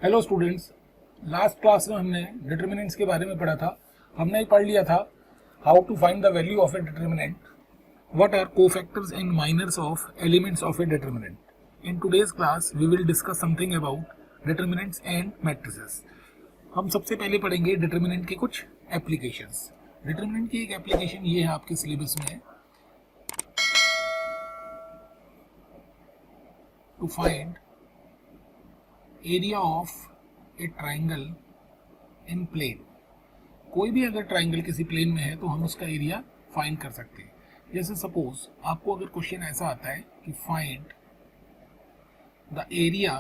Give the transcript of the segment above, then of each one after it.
Hello students, last class में हमने determinants के बारे में पढ़ा था। हमने पढ़ लिया था how to find the value of a determinant, what are cofactors and minors of elements of a determinant. In today's class we will discuss something about determinants and matrices. हम सबसे पहले पढ़ेंगे डिटर्मिनेंट के कुछ एप्लीकेशंस। डिटर्मिनेंट की एक application ये है, आपके सिलेबस में है, to find area of a triangle in plane. कोई भी अगर ट्राइंगल किसी प्लेन में है तो हम उसका एरिया फाइंड कर सकते हैं। जैसे सपोज आपको अगर क्वेश्चन ऐसा आता है कि find the area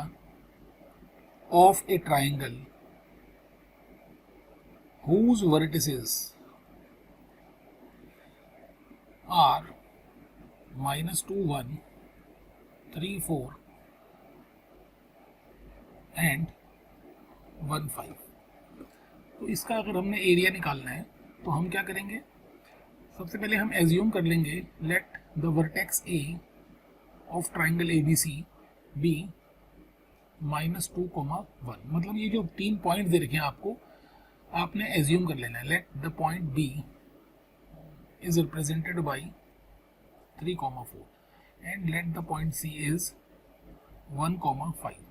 of a triangle whose vertices are -2, 1, 3, 4 and 1, 5। तो इसका अगर हमने एरिया निकालना है तो हम क्या करेंगे, सबसे पहले हम एज्यूम कर लेंगे let the vertex A of triangle A B C B -2, 1। मतलब ये जो 3 पॉइंट दे रखे हैं आपको, आपने एज्यूम कर लेना है let the point B is represented by 3, 4 and let the point C is 1, 5।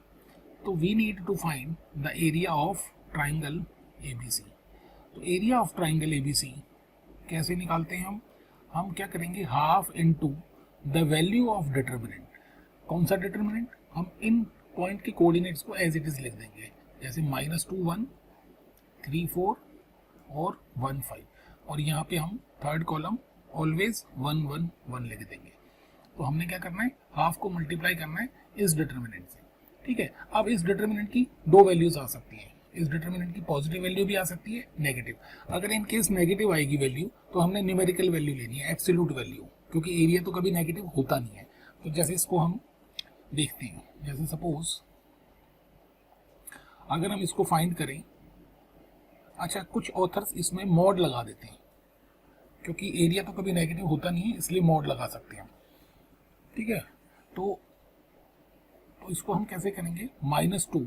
तो we need to find the area of triangle ABC। तो एरिया ऑफ ट्राइंगल ABC कैसे निकालते हैं हम क्या करेंगे, half into the value of determinant. कौन सा डिटर्मिनेंट, हम इन पॉइंट के कोऑर्डिनेट्स को एज इट इज लिख देंगे, जैसे -2, 1, 3, 4 और 1, 5। और यहाँ पे हम थर्ड कॉलम ऑलवेज 1, 1, 1 लिख देंगे। तो हमने क्या करना है, हाफ को मल्टीप्लाई करना है इस डिटर्मिनेंट से। ठीक है, अब इस डिटर्मिनेंट की दो वैल्यूज आ सकती हैं। इस डिटर्मिनेंट की पॉजिटिव वैल्यू भी आ सकती है, नेगेटिव। अगर इन केस नेगेटिव आएगी वैल्यू तो हमने न्यूमेरिकल वैल्यू लेनी है, एब्सोल्यूट वैल्यू, क्योंकि एरिया तो कभी नेगेटिव होता नहीं है। तो जैसे इसको हम देखते हैं, जैसे सपोज अगर हम इसको फाइंड करें, अच्छा कुछ ऑथर्स इसमें मॉड लगा देते हैं, क्योंकि एरिया तो कभी नेगेटिव होता नहीं है, इसलिए मॉड लगा सकते हैं हम। ठीक है, तो इसको हम कैसे करेंगे, -2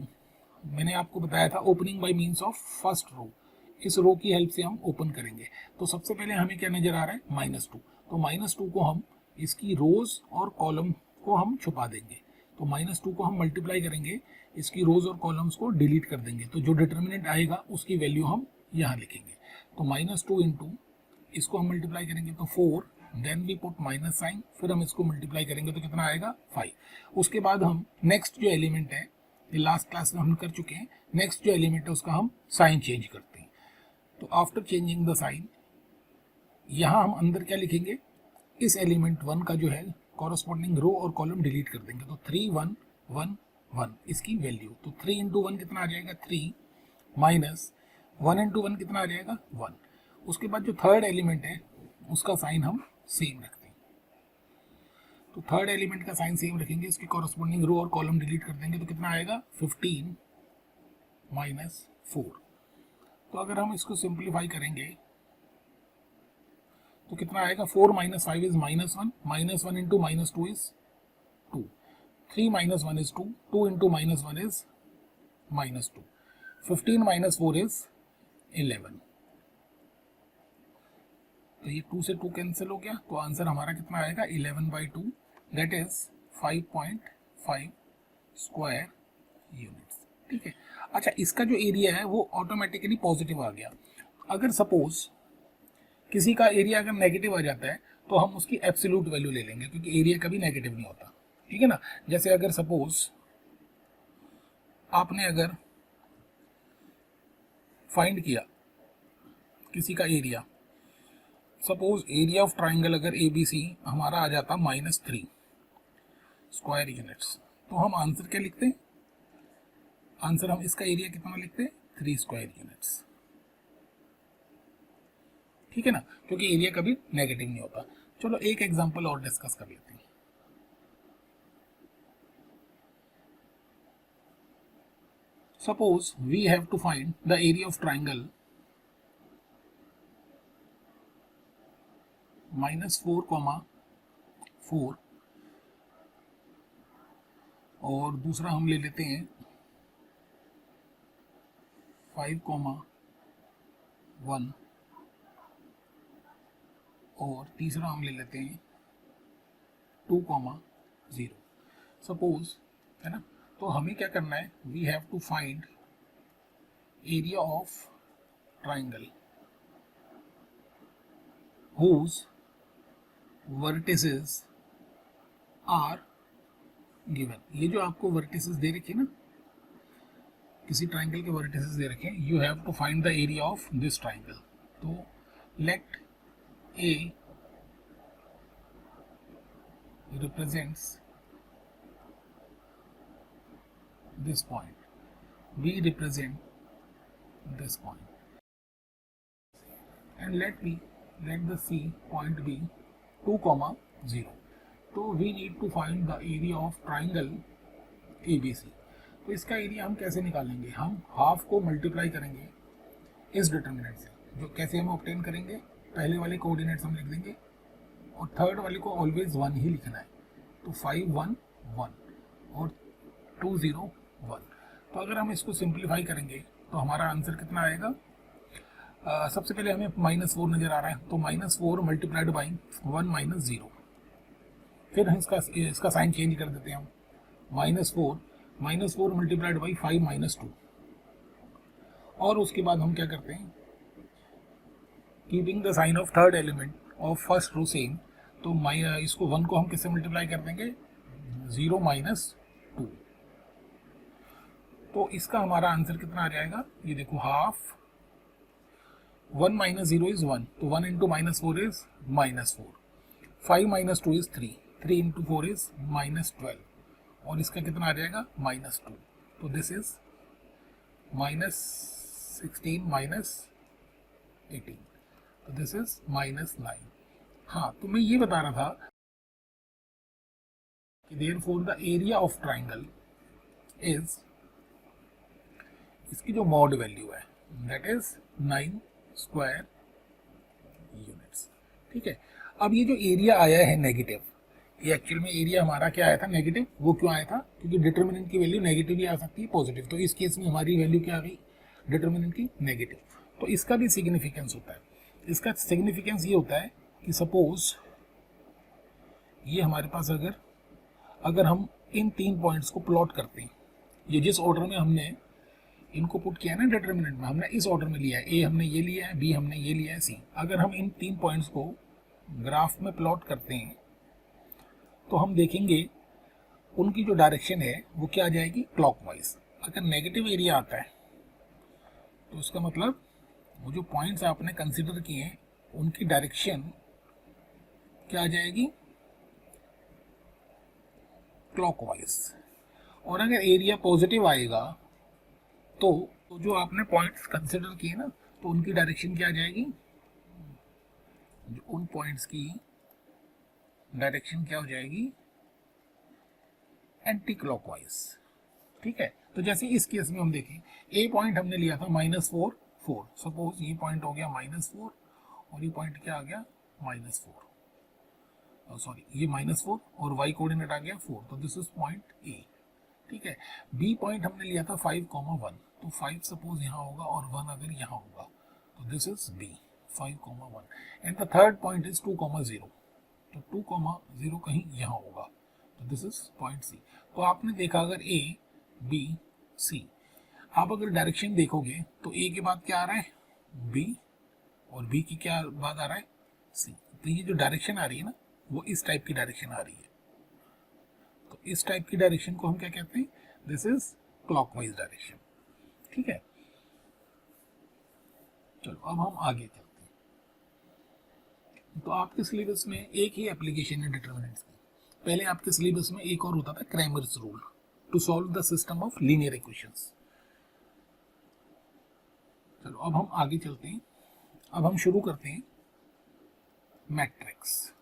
मैंने आपको बताया था opening by means of first row. इस रो की हेल्प से हम ओपन करेंगे। तो सबसे पहले हमें क्या नजर आ रहा है, -2। तो -2 को हम इसकी रोज और कॉलम को हम छुपा देंगे। तो -2 को हम मल्टीप्लाई करेंगे, इसकी रोज और कॉलम्स को डिलीट कर देंगे। तो जो डिटर्मिनेंट आएगा उसकी वैल्यू हम यहाँ लिखेंगे। तो -2 इंटू इसको हम मल्टीप्लाई करेंगे तो 4, then we put minus sign, फिर हम इसको मल्टीप्लाई करेंगे तो कितना आएगा, 5। उसके बाद हम नेक्स्ट जो एलिमेंट है, ये लास्ट क्लास में हम कर चुके हैं, नेक्स्ट जो एलिमेंट है उसका हम साइन चेंज करते हैं। तो आफ्टर चेंजिंग द साइन, यहाँ हम अंदर क्या लिखेंगे, इस एलिमेंट 1 का जो है कॉरस्पॉन्डिंग रो और कॉलम डिलीट कर देंगे। तो 3, 1, 1, 1 इसकी वैल्यू। तो 3 इंटू 1 कितना आ जाएगा, 3 माइनस 1 इंटू 1 कितना आ जाएगा, 1। उसके बाद जो थर्ड एलिमेंट है उसका साइन हम सेम रखते हैं। तो थर्ड एलिमेंट का साइन सेम रखेंगे, इसकी कॉरस्पॉन्डिंग रो और कॉलम डिलीट कर देंगे। तो कितना आएगा, 15 माइनस 4। तो अगर हम इसको सिंप्लीफाई करेंगे तो कितना आएगा, 4 minus 5 is -1, -1 into -2 is 2, 3 minus 1 is 2, 2 into -1 is -2, 15 minus 4 is 11। तो ये 2 से 2 कैंसिल हो गया। तो आंसर हमारा कितना आएगा, 11/2, दैट इज 5.5 स्क्वायर यूनिट्स। ठीक है, अच्छा इसका जो एरिया है वो ऑटोमेटिकली पॉजिटिव आ गया। अगर सपोज किसी का एरिया अगर नेगेटिव आ जाता है तो हम उसकी एब्सोल्यूट वैल्यू ले लेंगे, क्योंकि एरिया कभी नेगेटिव नहीं होता। ठीक है ना, जैसे अगर सपोज आपने अगर फाइंड किया किसी का area, suppose area of triangle अगर ABC हमारा आ जाता -3 स्क्वायर यूनिट्स, तो हम आंसर क्या लिखते हैं, आंसर हम इसका एरिया कितना लिखते हैं, 3 स्क्वायर यूनिट्स। ठीक है ना, क्योंकि एरिया कभी नेगेटिव नहीं होता। चलो एक एग्जांपल और डिस्कस कर लेते हैं। Suppose we have to find the area of triangle -4, 4 और दूसरा हम ले लेते हैं 5,1 और तीसरा हम ले लेते हैं 2,0। सपोज, है ना, तो हमें क्या करना है, we have to find area of triangle whose vertices are given। ये जो आपको vertices दे रखे हैं ना, किसी ट्राइंगल के vertices दे रखे हैं, you have to find the area of this triangle। तो let A represents this point, B represent this point, and let the C point be 2,0। तो we need to find the area of triangle ABC। तो इसका area हम कैसे निकालेंगे, हम half को multiply करेंगे इस डिटर्मिनेंट से। जो कैसे हम ऑब्टेन करेंगे, पहले वाले कोऑर्डिनेट्स हम लिख देंगे और थर्ड वाले को ऑलवेज 1 ही लिखना है। तो 5, 1, 1 और 2, 0, 1। तो अगर हम इसको सिंप्लीफाई करेंगे तो हमारा आंसर कितना आएगा। सबसे पहले हमें -4 नज़र आ रहा है, तो -4 मल्टीप्लाइड बाई 1 - 0। फिर हम इसका साइन चेंज कर देते हैं हम, -4 मल्टीप्लाइड बाई 5 - 2। और उसके बाद हम क्या करते हैं, keeping the sign of third element of first row same. तो इसको 1 को हम किससे मल्टीप्लाई कर देंगे, 0 - 2। तो इसका हमारा आंसर कितना आ जाएगा, ये देखो, हाफ 1 - 0 इज 1, तो 1 × -4 इज -4, 5 - 2 इज 3, 3 × 4 इज -12 और इसका कितना आ जाएगा, -2। तो दिस इज -16 - 18, तो दिस इज -9। हाँ, तो मैं ये बता रहा था कि therefore the area of triangle is, इसकी जो मॉड वैल्यू है दैट इज 9 स्क्वायर यूनिट्स। ठीक है, अब ये जो एरिया आया है नेगेटिव, ये एक्चुअल में एरिया हमारा क्या आया था, नेगेटिव। वो क्यों आया था, क्योंकि डिटर्मिनेंट की वैल्यू नेगेटिव भी आ सकती है, पॉजिटिव। तो इस केस में हमारी वैल्यू क्या आ गई, डिटर्मिनेंट की नेगेटिव। तो इसका भी सिग्निफिकेंस होता है। इसका सिग्निफिकेंस ये होता है कि सपोज ये हमारे पास अगर हम इन 3 पॉइंट्स को प्लॉट करते हैं, ये जिस ऑर्डर में हमने इनको पुट किया है ना डिटर्मिनेंट में, हमने इस ऑर्डर में लिया है, ए हमने ये लिया है, बी हमने ये लिया है, सी। अगर हम इन 3 पॉइंट्स को ग्राफ में प्लॉट करते हैं तो हम देखेंगे उनकी जो डायरेक्शन है वो क्या आ जाएगी, क्लॉकवाइज। अगर नेगेटिव एरिया आता है तो इसका मतलब वो जो पॉइंट्स आपने कंसिडर किए हैं उनकी डायरेक्शन क्या आ जाएगी, क्लॉकवाइज। और अगर एरिया पॉजिटिव आएगा तो जो आपने पॉइंट्स कंसिडर किए ना, तो उनकी डायरेक्शन क्या आ जाएगी, उन पॉइंट्स की डायरेक्शन क्या हो जाएगी, एंटी क्लॉकवाइज। ठीक है, तो जैसे इस केस में हम देखें, ए पॉइंट हमने लिया था -4, 4। सपोज ये पॉइंट हो गया -4 और ये पॉइंट क्या आ गया, -4, सॉरी ये -4 और y कोऑर्डिनेट आ गया 4, तो दिस इज पॉइंट ए। ठीक है, बी पॉइंट हमने लिया था 5,1, तो 5 सपोज यहाँ होगा और 1 अगर यहाँ होगा, तो this is B, 5,1। And the third point is 2,0, तो 2,0 कहीं यहाँ होगा, तो दिस इज पॉइंट सी। तो आपने देखा अगर ए, बी, सी, आप अगर डायरेक्शन देखोगे तो ए के बाद क्या आ रहा है, बी, और बी की क्या बाद आ रहा है, सी। तो ये जो डायरेक्शन आ रही है ना, वो इस टाइप की डायरेक्शन आ रही है। तो इस टाइप की डायरेक्शन को हम क्या कहते हैं, दिस इज क्लॉकवाइज डायरेक्शन। ठीक है, चलो अब हम आगे चलते हैं। तो आपके सिलेबस में एक ही एप्लीकेशन है डिटर्मिनेंट्स की। पहले आपके सिलेबस में एक और होता था, Cramer's rule to solve the system of linear equations. चलो अब हम आगे चलते हैं। अब हम शुरू करते हैं मैट्रिक्स।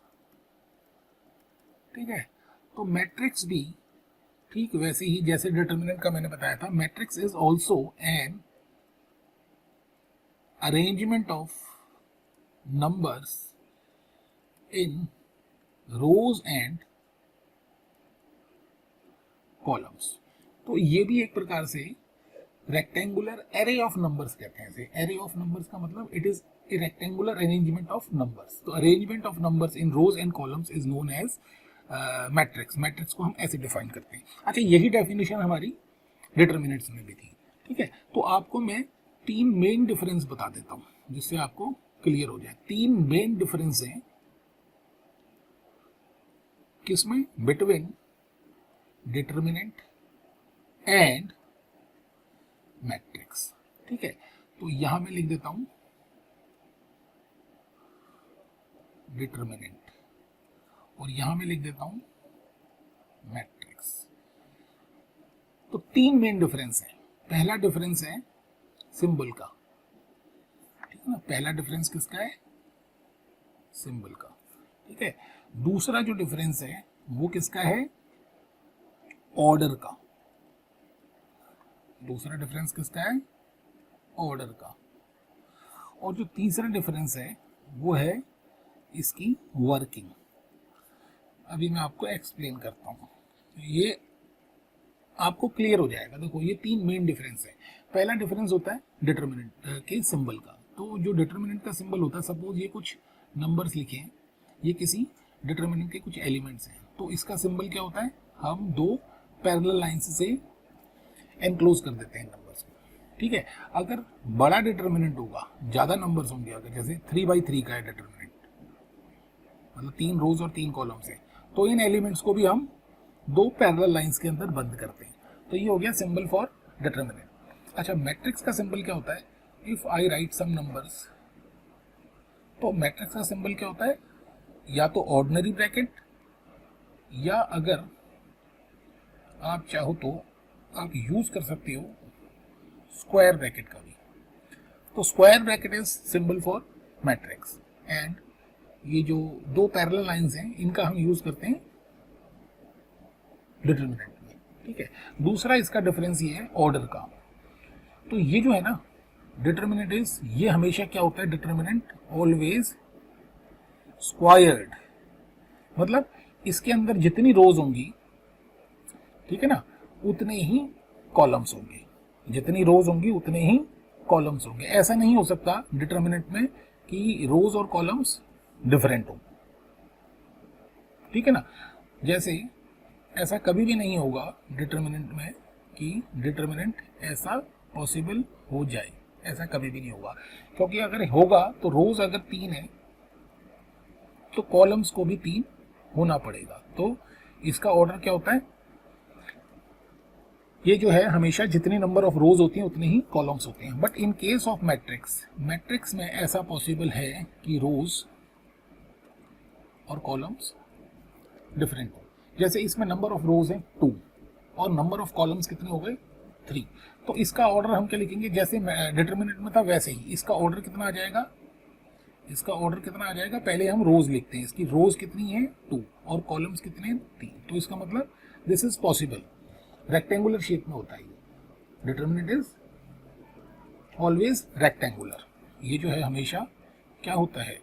ठीक है, तो मैट्रिक्स भी ठीक वैसे ही जैसे डिटर्मिनेंट का मैंने बताया था, matrix is also an arrangement of numbers in rows and columns. तो ये भी एक प्रकार से रेक्टेंगुलर एरे ऑफ नंबर्स कहते हैं इसे। एरे ऑफ नंबर्स का मतलब it is a rectangular arrangement of numbers. तो arrangement of numbers in rows and columns is known as matrix. Matrix को हम ऐसे डिफाइन करते हैं। अच्छा, यही डेफिनेशन हमारी डिटर्मिनेंट्स में भी थी। ठीक है, तो आपको मैं 3 मेन डिफरेंस बता देता हूँ जिससे आपको क्लियर हो जाए। 3 मेन डिफरेंस हैं किसमें? Between determinant and matrix. ठीक है, तो यहां मैं लिख देता हूं डिटर्मिनेंट और यहां मैं लिख देता हूं मैट्रिक्स। तो 3 मेन डिफरेंस है। पहला डिफरेंस है सिंबल का। ठीक है ना, पहला डिफरेंस किसका है? सिंबल का। ठीक है, दूसरा जो डिफरेंस है वो किसका है? ऑर्डर का। दूसरा डिफरेंस किसका है? ऑर्डर का। और जो तीसरा डिफरेंस है वो है इसकी वर्किंग। अभी मैं आपको एक्सप्लेन करता हूँ, ये आपको क्लियर हो जाएगा। देखो, ये 3 मेन डिफरेंस है। पहला डिफरेंस होता है डिटर्मिनेंट के सिंबल का। तो जो डिटर्मिनेंट का सिंबल होता है, सपोज ये कुछ नंबर्स लिखे हैं, ये किसी डिटर्मिनेंट के कुछ एलिमेंट्स हैं, तो इसका सिंबल क्या होता है? हम 2 पैरेलल लाइंस से एनक्लोज कर देते हैं नंबर्स को। ठीक है, अगर बड़ा डिटर्मिनेंट होगा, ज्यादा नंबर्स होंगे, अगर जैसे 3/3 का है डिटर्मिनेंट, मतलब 3 रोज और 3 कॉलम्स है, तो इन एलिमेंट्स को भी हम 2 पैरेलल लाइंस के अंदर बंद करते हैं। तो ये हो गया सिंबल फॉर डिटर्मिनेंट। अच्छा, मैट्रिक्स का सिंबल क्या होता है? If I write some numbers, तो मैट्रिक्स का सिंबल क्या होता है? या तो ऑर्डिनरी ब्रैकेट, या अगर आप चाहो तो आप यूज कर सकते हो स्क्वायर ब्रैकेट का भी। तो square bracket is symbol for matrix. And ये जो 2 पैरेलल लाइंस हैं, इनका हम यूज करते हैं डिटर्मिनेंट में। ठीक है, दूसरा इसका डिफरेंस ये है ऑर्डर का। तो ये जो है ना डिटर्मिनेंट इज, ये हमेशा क्या होता है? डिटर्मिनेंट ऑलवेज स्क्वायर्ड, मतलब इसके अंदर जितनी रोज होंगी, ठीक है ना, उतने ही कॉलम्स होंगे। जितनी रोज होंगी उतने ही कॉलम्स होंगे। ऐसा नहीं हो सकता डिटर्मिनेंट में कि रोज और कॉलम्स डिफरेंट हो। ठीक है ना, जैसे ऐसा कभी भी नहीं होगा डिटर्मिनेंट में कि डिटर्मिनेंट ऐसा पॉसिबल हो जाए, ऐसा कभी भी नहीं होगा। क्योंकि अगर होगा तो रोज अगर 3 है तो कॉलम्स को भी 3 होना पड़ेगा। तो इसका ऑर्डर क्या होता है? ये जो है हमेशा जितनी नंबर ऑफ रोज होती हैं उतनी ही कॉलम्स होते हैं। But in case of matrix, matrix में ऐसा पॉसिबल है कि रोज और कॉलम्स डिफरेंट हो। जैसे इसमें नंबर ऑफ रोज है 2 और नंबर ऑफ कॉलम्स कितने हो गए? 3। तो इसका ऑर्डर हम क्या लिखेंगे? जैसे डिटर्मिनेंट में था वैसे ही इसका ऑर्डर कितना आ जाएगा? इसका ऑर्डर कितना आ जाएगा? पहले हम रोज लिखते हैं, इसकी रोज कितनी है? 2 और कॉलम्स कितने हैं? 3। तो इसका मतलब this is possible. Rectangular shape में होता है ये। Determinant is always rectangular. ये जो है हमेशा क्या होता है?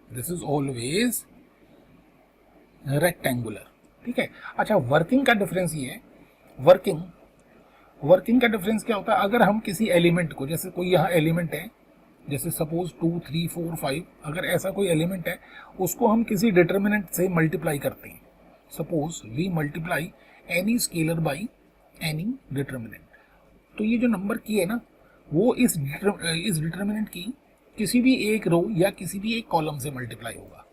This is always rectangular. ठीक है, अच्छा, वर्किंग का डिफरेंस ये है। वर्किंग का डिफरेंस क्या होता है? अगर हम किसी एलिमेंट को, जैसे कोई यहाँ एलिमेंट है, जैसे सपोज 2, 3, 4, 5, अगर ऐसा कोई एलिमेंट है, उसको हम किसी डिटर्मिनेंट से मल्टीप्लाई करते हैं। Suppose we multiply any scalar by any determinant, तो ये जो नंबर की है ना, वो इस डिटर्मिनेंट की किसी भी एक रो या किसी भी एक कॉलम से मल्टीप्लाई होगा।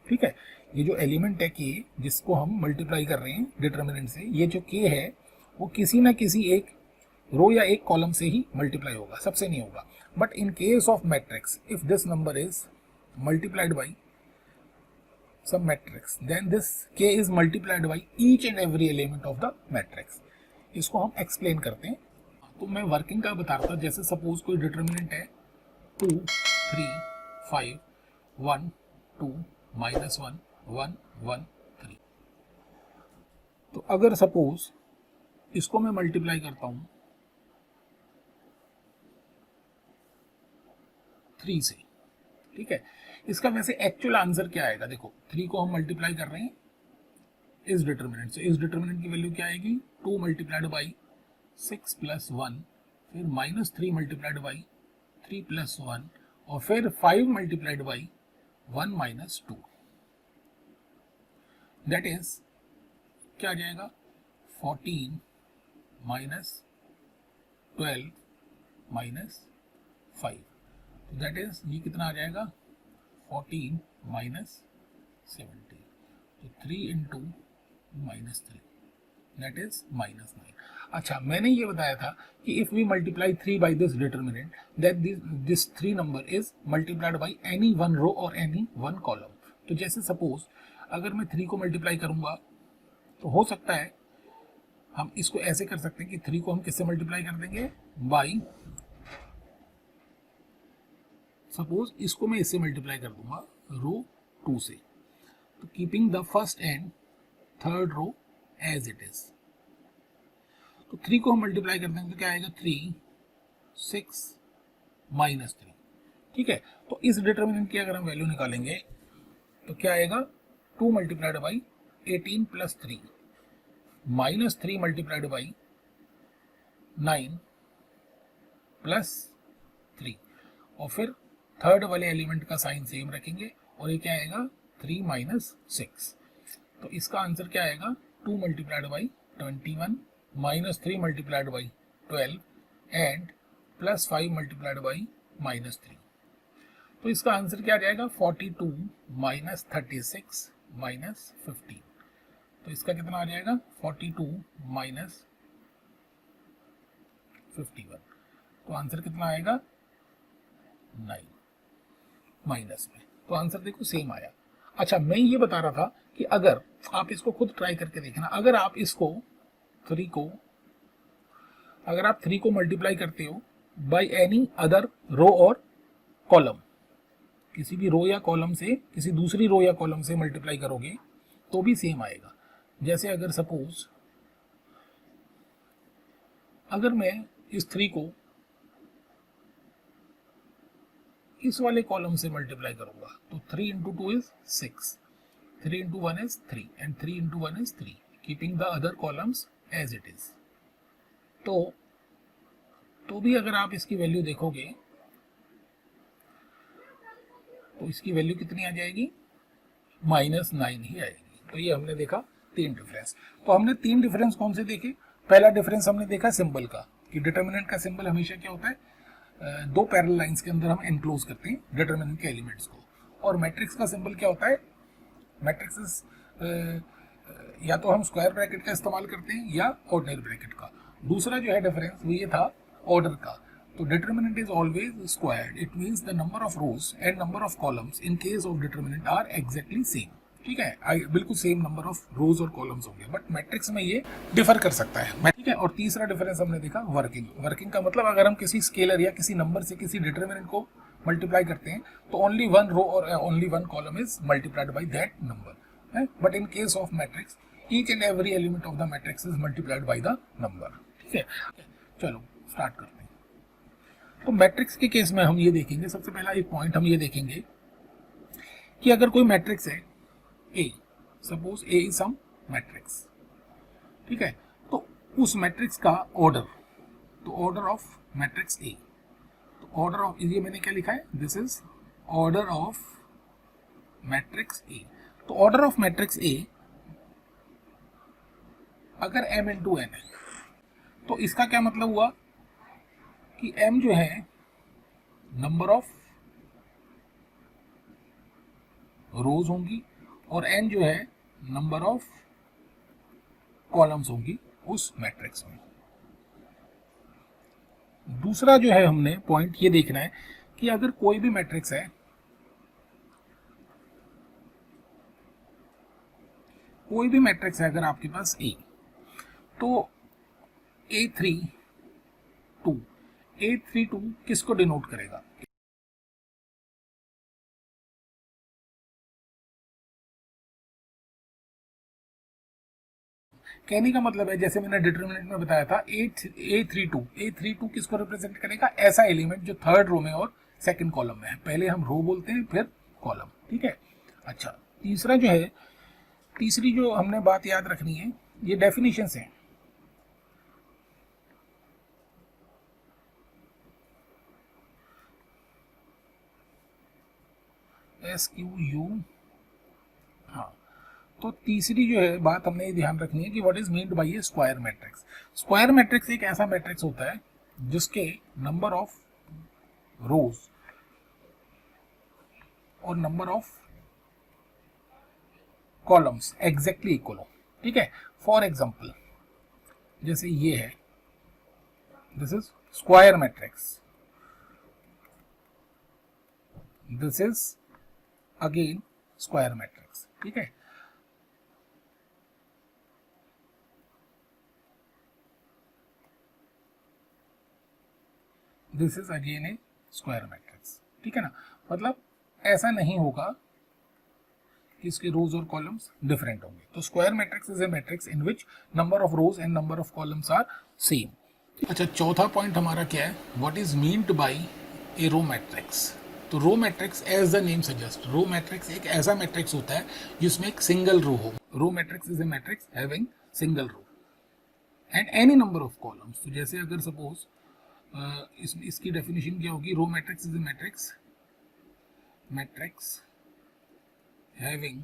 ठीक है, ये जो एलिमेंट है के, जिसको हम मल्टीप्लाई कर रहे हैं डिटर्मिनेंट से, ये जो के है वो किसी ना किसी एक रो या एक कॉलम से ही मल्टीप्लाई होगा, सबसे नहीं होगा। But in case of matrix, if this number is multiplied by some matrix, then this k is multiplied by each and every element of the matrix। इसको हम एक्सप्लेन करते हैं। तो मैं वर्किंग का बता रहा था। जैसे सपोज कोई डिटर्मिनेंट है 2, 3, 5, 1, 2, -1, 1, 1, 3। तो अगर सपोज इसको मैं मल्टीप्लाई करता हूं 3 से, ठीक है, इसका वैसे एक्चुअल आंसर क्या आएगा? देखो, 3 को हम मल्टीप्लाई कर रहे हैं इस डिटर्मिनेंट से। इस डिटर्मिनेंट की वैल्यू क्या आएगी? 2 मल्टीप्लाइड बाई 6 + 1 फिर -3 मल्टीप्लाइड बाई 3 + 1 और फिर 5 मल्टीप्लाइड बाई 1 - 2, दैट इज क्या आ जाएगा 14 - 12 - 5, दैट इज ये कितना आ जाएगा 14 - 70, तो 3 इंटू -3, दैट इज -9। अच्छा, मैंने ये बताया था कि if we multiply 3 by this determinant that this 3 number is multiplied by any one row और एनी वन कॉलम। तो जैसे सपोज अगर मैं 3 को मल्टीप्लाई करूंगा तो हो सकता है हम इसको ऐसे कर सकते हैं कि 3 को हम किससे मल्टीप्लाई कर देंगे, बाई, सपोज इसको मैं इससे मल्टीप्लाई कर दूंगा रो 2 से, तो keeping the first and third row as it is, तो 3 को हम मल्टीप्लाई कर देंगे तो क्या आएगा 3 6 -3, ठीक है। तो इस डिटर्मिनेंट की अगर हम वैल्यू निकालेंगे तो क्या आएगा 2 मल्टीप्लाइड बाई 18 + 3 -3 मल्टीप्लाइड बाई 9 + 3, और फिर थर्ड वाले एलिमेंट का साइन सेम रखेंगे और ये क्या आएगा 3 - 6, तो इसका आंसर क्या आएगा 2 multiplied by 21 -3 multiplied by 12 and +5 multiplied by -3, तो इसका आंसर क्या आ जाएगा 42 - 36 - 15, तो इसका कितना आ जाएगा 42 - 51, तो आंसर कितना आएगा 9 माइनस में, तो आंसर देखो सेम आया। अच्छा, मैं ये बता रहा था कि अगर आप इसको खुद ट्राई करके देखना, अगर आप इसको 3 को अगर आप 3 को मल्टीप्लाई करते हो बाय एनी अदर रो और कॉलम, किसी भी रो या कॉलम से किसी दूसरी रो या कॉलम से मल्टीप्लाई करोगे तो भी सेम आएगा। जैसे अगर सपोज अगर मैं इस 3 को इस वाले कॉलम से मल्टीप्लाई करूंगा तो 3 × 2 is 6, 3 × 1 is 3 and 3 × 1 is 3, keeping the other columns as it is, तो भी अगर आप इसकी वैल्यू देखोगे तो इसकी वैल्यू कितनी आ जाएगी -9 ही आएगी। तो ये हमने देखा 3 डिफरेंस। तो हमने 3 डिफरेंस कौन से देखे, पहला डिफरेंस हमने देखा सिंबल का, कि डिटर्मिनेंट का सिंबल हमेशा क्या होता है, 2 पैरेलल लाइंस के अंदर हम एनक्लोज करते हैं डिटर्मिनेंट के एलिमेंट्स को, और मैट्रिक्स का सिंबल क्या होता है, मैट्रिक्स या तो हम स्क्वायर ब्रैकेट का इस्तेमाल करते हैं या ऑर्डिनरी ब्रैकेट का। दूसरा जो है डिफरेंस वो ये था ऑर्डर का, तो determinant is always squared, it means the number of rows and number of columns in case of determinant are exactly same, ठीक है, बिल्कुल सेम नंबर ऑफ रोज और कॉलम्स होंगे, बट मैट्रिक्स में ये डिफर कर सकता है, ठीक है। और तीसरा डिफरेंस हमने देखा वर्किंग, वर्किंग का मतलब अगर हम किसी स्केलर या किसी नंबर से किसी डिटर्मिनेंट को मल्टीप्लाई करते हैं तो ओनली वन रो और only one column is multiplied by that number, but in case of matrix each and every element of the matrix is multiplied by the number, ठीक है। चलो स्टार्ट करते हैं। तो मैट्रिक्स के केस में हम ये देखेंगे, सबसे पहला एक पॉइंट हम ये देखेंगे कि अगर कोई मैट्रिक्स है A, suppose A is some matrix, ठीक है, तो उस मैट्रिक्स का ऑर्डर, तो ऑर्डर ऑफ मैट्रिक्स A, तो ऑर्डर ऑफ, ये मैंने क्या लिखा है, this is order of matrix A, तो ऑर्डर ऑफ मैट्रिक्स A अगर m × n है तो इसका क्या मतलब हुआ कि m जो है नंबर ऑफ रोज होंगी और n जो है नंबर ऑफ कॉलम्स होंगी उस मैट्रिक्स में। दूसरा जो है हमने पॉइंट ये देखना है कि अगर कोई भी मैट्रिक्स है, कोई भी मैट्रिक्स है अगर आपके पास A, तो A32 किसको डिनोट करेगा, कहने का मतलब है जैसे मैंने डिटरमिनेंट में बताया था A32 किसको रिप्रेजेंट करेगा, ऐसा एलिमेंट जो थर्ड रो में और सेकंड कॉलम में है, पहले हम रो बोलते हैं फिर कॉलम, ठीक है। अच्छा, तीसरा जो है, तीसरी जो हमने बात याद रखनी है, ये डेफिनेशन है, SQU। हाँ, तो तीसरी जो है बात हमने ये ध्यान रखनी है कि what is meant by A square matrix. Square matrix एक ऐसा मैट्रिक्स होता है जिसके नंबर ऑफ रोज और number of columns exactly equal हो। ठीक है, फॉर एग्जांपल जैसे ये है, this is square matrix, this is again square matrix. ठीक है, this is again A square matrix. ठीक है ना, मतलब ऐसा नहीं होगा कि इसके रोज और कॉलम्स डिफरेंट होंगे। तो square matrix is a matrix in which number of rows and number of columns are same. अच्छा, चौथा पॉइंट हमारा क्या है, what is meant by a row matrix. तो row matrix as the name suggest, row matrix एक ऐसा matrix होता है जिसमें एक सिंगल रो हो। Row matrix is a matrix having single row and any number of columns. तो जैसे अगर सपोज इसकी डेफिनेशन क्या होगी, row matrix is a matrix having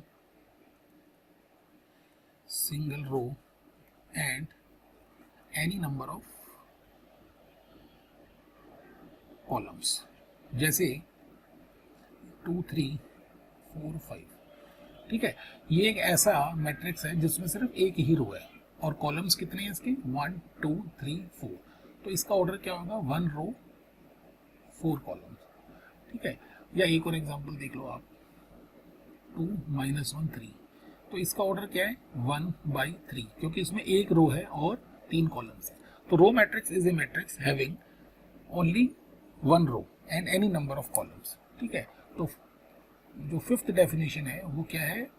single row and any number of columns। जैसे 2 3 4 5। ठीक है, ये एक ऐसा मैट्रिक्स है जिसमें सिर्फ एक ही रो है और कॉलम्स कितने हैं इसके, 1 2 3 4। तो इसका ऑर्डर क्या होगा, 1 रो 4 कॉलम्स। ठीक है, या एक और एग्जांपल देख लो आप, 2 -1 3। तो इसका ऑर्डर क्या है, 1/3, क्योंकि इसमें एक रो है और 3 कॉलम्स है। तो row matrix is a matrix having only 1 row and any number of columns. ठीक है, तो जो फिफ्थ डेफिनेशन है वो क्या है,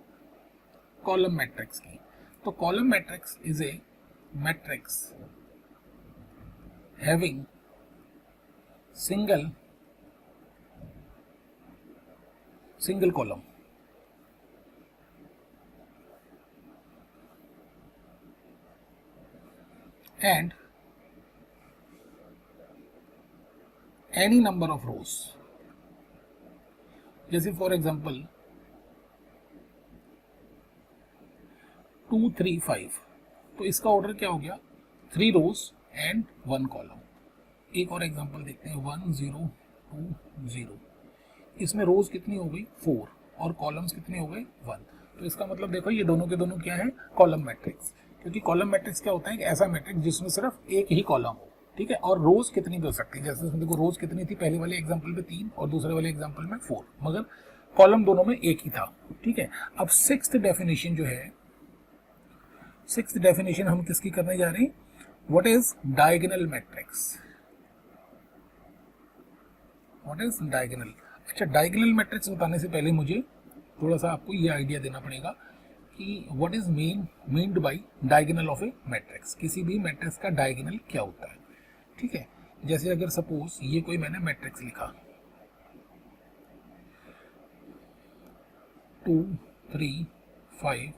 कॉलम मैट्रिक्स की। तो column matrix is a matrix having single column and any number of rows। जैसे फॉर एग्जांपल 2 3 5, तो इसका ऑर्डर क्या हो गया, 3 रोज एंड 1 कॉलम। एक और एग्जांपल देखते हैं, 1 0 2 0। इसमें रोज कितनी हो गई, 4 और कॉलम्स कितने हो गए, 1। तो इसका मतलब देखो ये दोनों के दोनों क्या है, कॉलम मैट्रिक्स। क्योंकि कॉलम मैट्रिक्स क्या होता है, एक ऐसा मैट्रिक्स जिसमें सिर्फ एक ही कॉलम हो। ठीक है, और रोज कितनी भी हो सकती है, जैसे इसमें देखो रोज कितनी थी, पहले वाले एग्जांपल में 3 और दूसरे वाले एग्जांपल में 4, मगर कॉलम दोनों में एक ही था। ठीक है, अब सिक्स्थ डेफिनेशन जो है, सिक्स्थ डेफिनेशन हम किसकी करने जा रहे हैं, what is diagonal matrix. What is diagonal. अच्छा, डायगोनल मैट्रिक्स बताने से पहले मुझे थोड़ा सा आपको ये आइडिया देना पड़ेगा कि what is meant bye diagonal of A matrix. किसी भी मैट्रिक्स का डायगोनल क्या होता है। ठीक है, जैसे अगर सपोज ये कोई मैंने मैट्रिक्स लिखा 2 3 5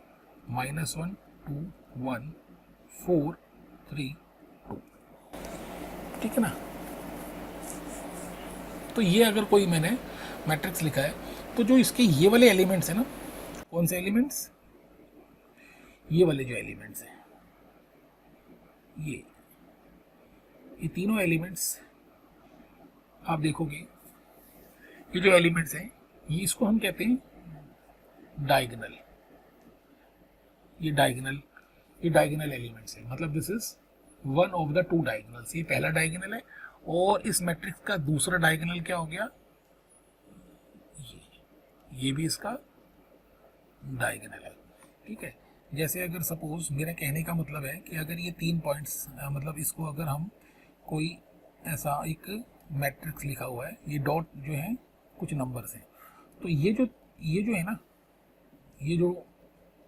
-1 2 1 4 3 2। ठीक है ना, तो ये अगर कोई मैंने मैट्रिक्स लिखा है, तो जो इसके ये वाले एलिमेंट्स है ना, कौन से एलिमेंट्स, ये वाले जो एलिमेंट्स हैं, ये तीनों एलिमेंट्स आप देखोगे, ये जो एलिमेंट्स हैं ये इसको हम कहते हैं डायगोनल। ये डायगोनल एलिमेंट्स है, मतलब this is one of the 2 diagonals. ये पहला डायगोनल है और इस मैट्रिक्स का दूसरा डायगोनल क्या हो गया, ये भी इसका डायगोनल है। ठीक है, जैसे अगर सपोज मेरा कहने का मतलब है कि अगर ये 3 पॉइंट्स, मतलब इसको अगर हम कोई ऐसा एक मैट्रिक्स लिखा हुआ है, ये डॉट जो है कुछ नंबर्स हैं, तो ये जो है ना, ये जो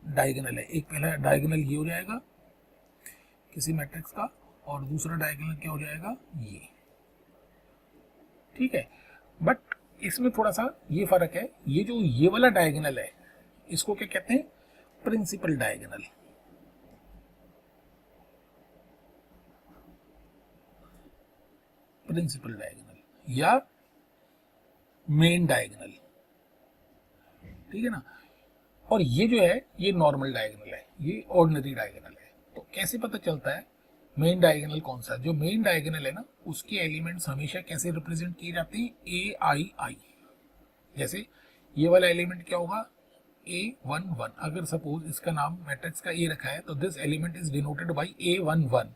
डायगोनल है, एक पहला डायगोनल ये हो जाएगा किसी मैट्रिक्स का और दूसरा डायगोनल क्या हो जाएगा, ये। ठीक है, बट इसमें थोड़ा सा ये फर्क है, ये जो ये वाला डायगोनल है इसको क्या कहते हैं, प्रिंसिपल डायगोनल। प्रिंसिपल डायगोनल या मेन डायगोनल। ठीक है ना। और ये जो है ये नॉर्मल डायगोनल है, ये ऑर्डिनरी डायगोनल है। तो कैसे पता चलता है मेन डायगोनल कौन सा? जो मेन डायगोनल है ना उसके एलिमेंट्स हमेशा कैसे रिप्रेजेंट किए जाते हैं? ए आई आई। जैसे ये वाला एलिमेंट क्या होगा? A11। अगर सपोज इसका नाम मैट्रिक्स का ए रखा है तो this element is denoted by A11,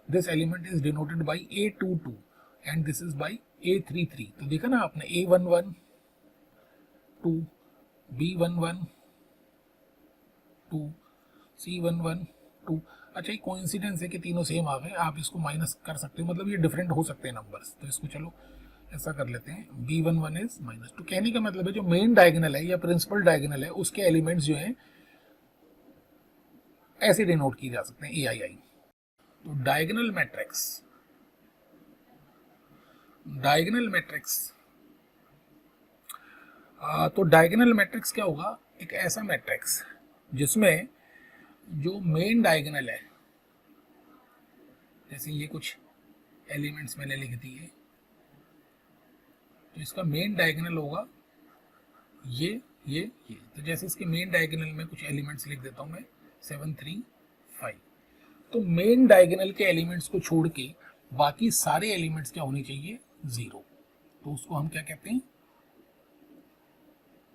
this element is denoted by A22 and this is by A33। तो देखा ना आपने, A11 2, B11 2, C11 2। अच्छा, ये कोइंसिडेंस है कि तीनों सेम आ गए, आप इसको माइनस कर सकते हो, मतलब ये डिफरेंट हो सकते हैं नंबर्स। तो इसको चलो ऐसा कर लेते हैं, B11 इज -2। कहने का मतलब है जो मेन डायगोनल है या प्रिंसिपल डायगोनल है उसके एलिमेंट्स जो हैं ऐसे डिनोट किए जा सकते हैं, AII। तो डायगोनल मैट्रिक्स, डायगोनल मैट्रिक्स तो डायगोनल मैट्रिक्स क्या होगा? एक ऐसा मैट्रिक्स जिसमें जो मेन डायगोनल है, जैसे ये कुछ एलिमेंट्स मैंने लिख दिए, तो इसका मेन डायगोनल होगा ये। तो जैसे इसके मेन डायगोनल में कुछ एलिमेंट्स लिख देता हूं मैं, 7 3 5। तो मेन डायगोनल के एलिमेंट्स को छोड़ के बाकी सारे एलिमेंट्स क्या होने चाहिए? 0। तो उसको हम क्या कहते हैं?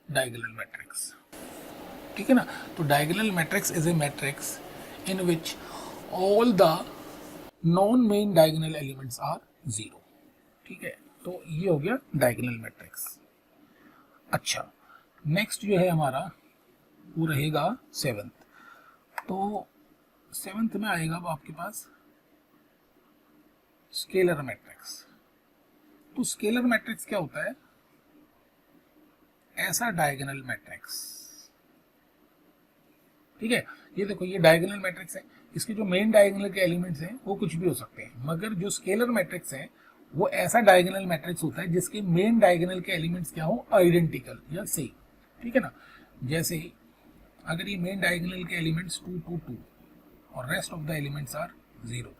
Diagonal matrix. ठीक है ना। तो diagonal matrix is a matrix in which all the non main diagonal elements are 0। ठीक है, तो ये हो गया डायगोनल मैट्रिक्स। अच्छा, नेक्स्ट जो है हमारा वो रहेगा 7th। तो 7th में आएगा अब आपके पास स्केलर मैट्रिक्स। तो स्केलर मैट्रिक्स क्या होता है? ऐसा डायगोनल मैट्रिक्स, ठीक है, ये देखो ये डायगोनल मैट्रिक्स है, इसके जो मेन डायगोनल के एलिमेंट्स हैं वो कुछ भी हो सकते हैं, मगर जो स्केलर मैट्रिक्स है वो ऐसा डायगोनल मैट्रिक्स होता है जिसके मेन डायगोनल के एलिमेंट्स क्या हो? आइडेंटिकल या सेम। ठीक है ना। जैसे अगर ये मेन डायगोनल के एलिमेंट्स 2 2 2 और rest of the elements are 0,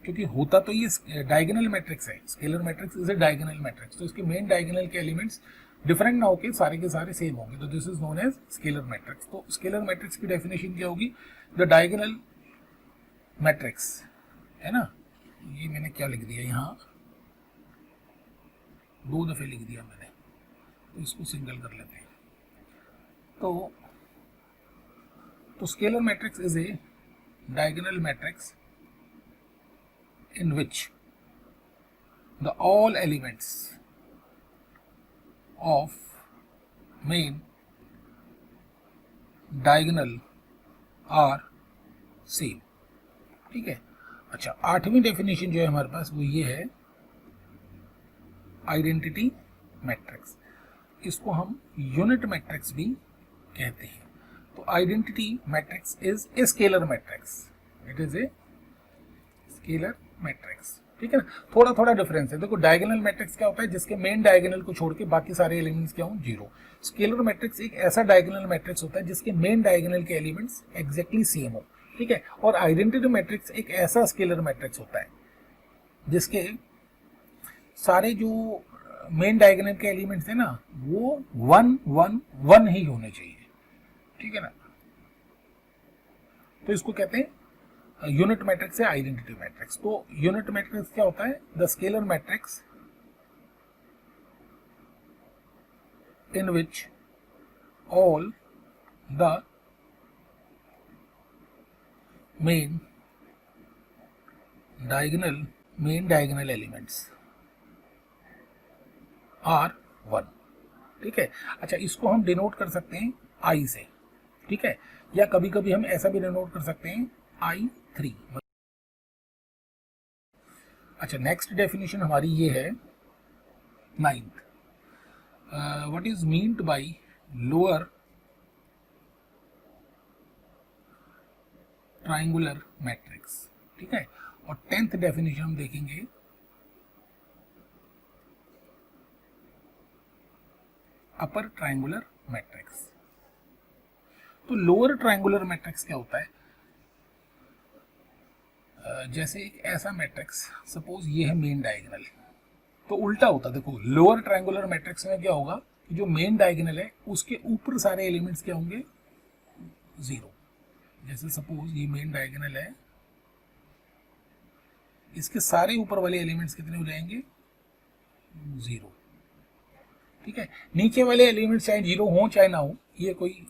क्योंकि होता तो ये डायगोनल मैट्रिक्स है, scalar matrix is a diagonal matrix, तो इसके मेन डायगोनल के एलिमेंट्स डिफरेंट ना होके सारे के सारे सेम होंगे, तो this is known as scalar matrix. तो स्केलर मैट्रिक्स की डेफिनेशन क्या होगी? द डायगोनल मैट्रिक्स, है ना। ये मैंने क्या लिख दिया यहाँ, 2 दफे लिख दिया मैंने, तो इसको सिंगल कर लेते हैं। तो scalar matrix is a diagonal matrix in which the all elements of main diagonal are same। ठीक है। अच्छा, 8वीं डेफिनेशन जो है हमारे पास वो ये है आइडेंटिटी मैट्रिक्स। इसको हम यूनिट मैट्रिक्स भी कहते हैं। तो identity matrix is a scalar matrix, it is a scalar matrix. ठीक है ना। थोड़ा थोड़ा डिफरेंस है। देखो डायगोनल मैट्रिक्स क्या होता है? जिसके मेन डायगोनल को छोड़ के बाकी सारे एलिमेंट्स क्या हो? 0। स्केलर मैट्रिक्स एक ऐसा डायगोनल मैट्रिक्स होता है जिसके मेन डायगोनल के एलिमेंट्स एग्जैक्टली सेम हो। ठीक है। और आइडेंटिटी मैट्रिक्स एक ऐसा स्केलर मैट्रिक्स होता है जिसके सारे जो मेन डायगोनल के एलिमेंट्स है ना वो 1 1 1 ही होने चाहिए। ठीक है ना। तो इसको कहते हैं यूनिट मैट्रिक्स है आइडेंटिटी मैट्रिक्स। तो यूनिट मैट्रिक्स क्या होता है? The scalar matrix in which all the main diagonal elements are 1। ठीक है। अच्छा, इसको हम डिनोट कर सकते हैं आई से। ठीक है। या कभी कभी हम ऐसा भी डिनोट कर सकते हैं I3। अच्छा, नेक्स्ट डेफिनेशन हमारी ये है 9th। What is meant by lower triangular matrix. ठीक है। और 10th डेफिनेशन हम देखेंगे अपर ट्राइंगुलर मैट्रिक्स। तो लोअर ट्राइंगुलर मैट्रिक्स क्या होता है? जैसे एक ऐसा मैट्रिक्स, सपोज ये है मेन डायगोनल, तो उल्टा होता। देखो लोअर ट्रायंगुलर मैट्रिक्स में क्या होगा? कि जो मेन डायगोनल है उसके ऊपर सारे एलिमेंट्स क्या होंगे, 0। जैसे सपोज ये मेन डायगोनल है, इसके सारे ऊपर वाले एलिमेंट्स कितने हो जाएंगे, 0। ठीक है, नीचे वाले एलिमेंट्स चाहे 0 हो चाहे ना हो, ये कोई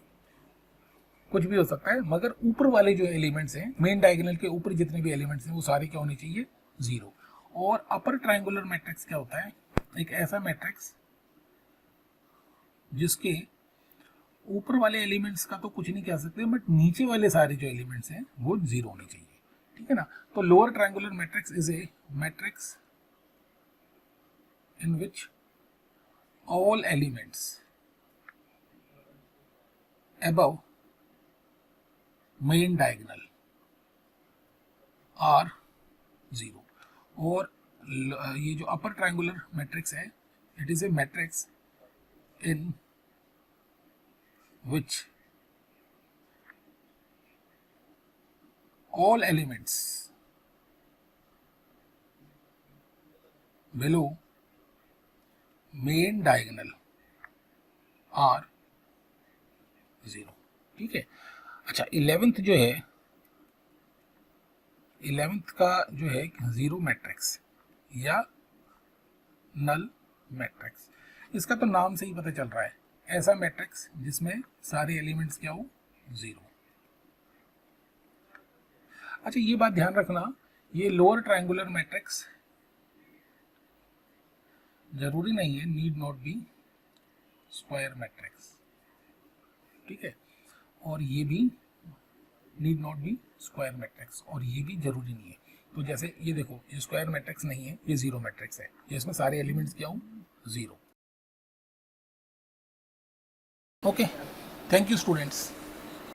कुछ भी हो सकता है, मगर ऊपर वाले जो एलिमेंट्स हैं, मेन डायगोनल के ऊपर जितने भी एलिमेंट्स हैं वो सारे क्या होने चाहिए, 0। और अपर ट्रायंगुलर मैट्रिक्स क्या होता है, एक ऐसा मैट्रिक्स जिसके ऊपर वाले एलिमेंट्स का तो कुछ नहीं कह सकते, बट नीचे वाले सारे जो एलिमेंट्स हैं वो 0 होने चाहिए। ठीक है ना, तो lower triangular matrix is a matrix in which all elements above main diagonal are 0। और ये जो अपर ट्रायंगुलर मैट्रिक्स है, it is a matrix in which all elements below main diagonal are 0। ठीक है, अच्छा 11th जो है, 11th का जो है 0 मैट्रिक्स या नल मैट्रिक्स, इसका तो नाम से ही पता चल रहा है, ऐसा मैट्रिक्स जिसमें सारे एलिमेंट्स क्या हो, 0। अच्छा ये बात ध्यान रखना, ये लोअर ट्रायंगुलर मैट्रिक्स जरूरी नहीं है, need not be square matrix. ठीक है, और ये भी need not be square matrix, और ये भी जरूरी नहीं है। तो जैसे ये देखो, ये स्क्वायर मैट्रिक्स नहीं है, ये 0 मैट्रिक्स है, ये इसमें सारे एलिमेंट्स क्या हो, 0। Okay, thank you students.